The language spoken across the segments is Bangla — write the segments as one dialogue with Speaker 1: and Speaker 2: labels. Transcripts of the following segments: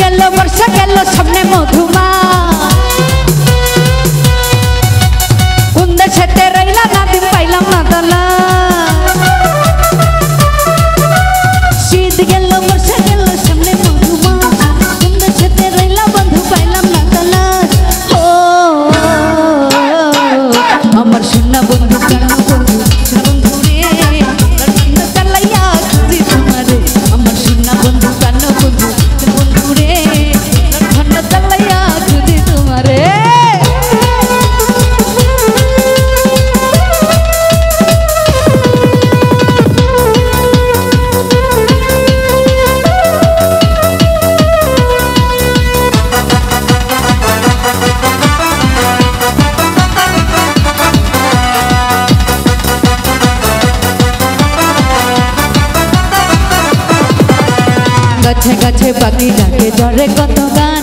Speaker 1: গেল বর্ষা গেল সামনে মধুমা কোন দেশেতে রইলা না দিন পাইলাম না দলা শীত গেল বর্ষা গেল সামনে মধুমা কোন দেশেতে রইলা বন্ধু পাইলাম না দলা ও আমার সোনা বন্ধু কেন বন্ধু বন্ধু রে লন্ডন চালাইয়া খুঁজি তোমারে আমার সোনা বন্ধু কেন বন্ধু বন্ধু রে লন্ডন চালাইয়া খুঁজি তোমারে গাছে গাছে পাখি ডাকে ঝরে কত গান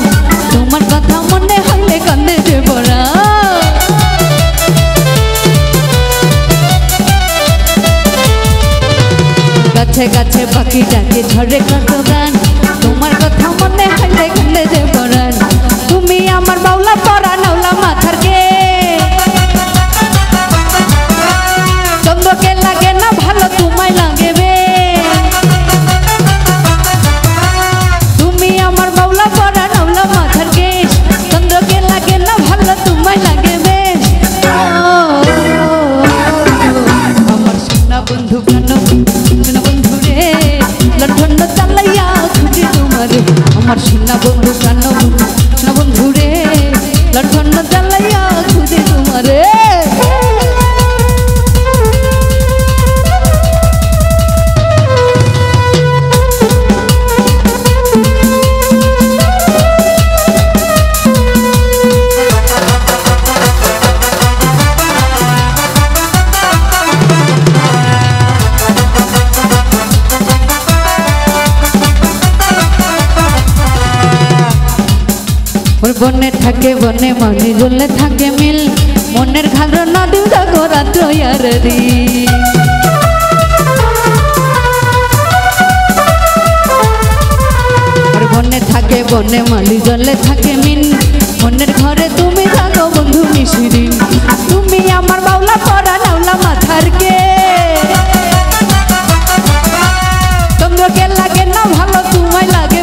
Speaker 1: তোমার কথা মনে হইলে কান্দে যে ভরা গাছে গাছে পাখি ডাকে ঝরে কত গান তোমার কথা মনে হইলে কান্দে যে ভরা তুমি আমার বাউলা পরা নাওলা মাথার কে চন্দ্রকে লাগে না ভালো তোমায় লাগে বে আমার সোনা বন্ধু কান্ন সোনা বন্ধু রে লণ্ঠন জ্বালাইয়া খুঁজে তোমারে বনে থাকে বনে মনে জলে থাকে মিল মনের ঘাল নদী জাগো রাত্র ইয়ারি বনে থাকে বনে মালি জলে থাকে মিল মনের ঘরে তুমি জাগো বন্ধু মিশিরি তুমি আমার বাউলা পরা নাওলা মাথার কে চন্দ্রকে লাগে না ভালো তোমায় লাগে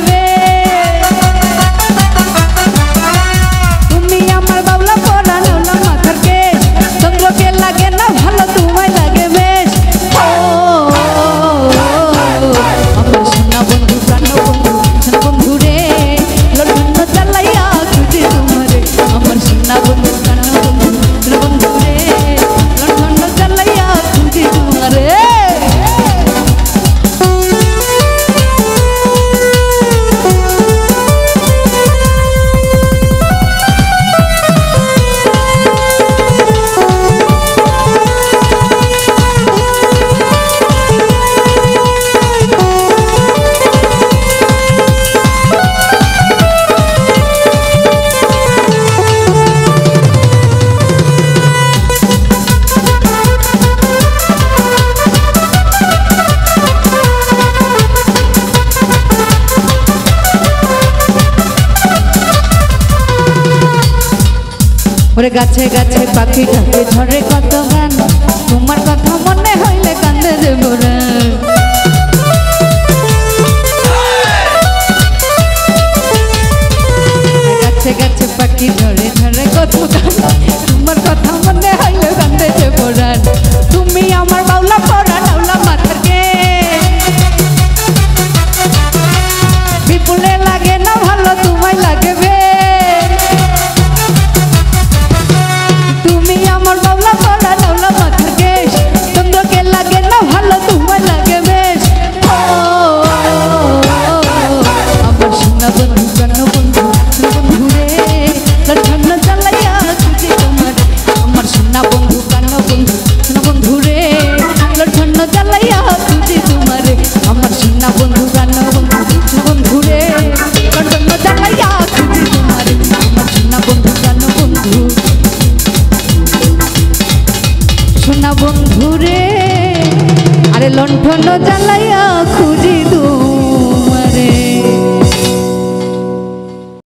Speaker 1: ওরে গাছে গাছে পাখি ডাকে ঝরে কত গান তোমার কথা মনে হইলে কান্দে যে ভরা গাছে গাছে পাখি ঝরে ঝরে কত গান তোমার কথা মনে হইলে কান্দে যে ভরা তুমি আমার বাউলা পরা নাওলা মাথার কে বিপুলে লাগে না ভালো তোমায় লাগে বে বন্ধুরে আরে লণ্ঠন জ্বালাইয়া খুঁজি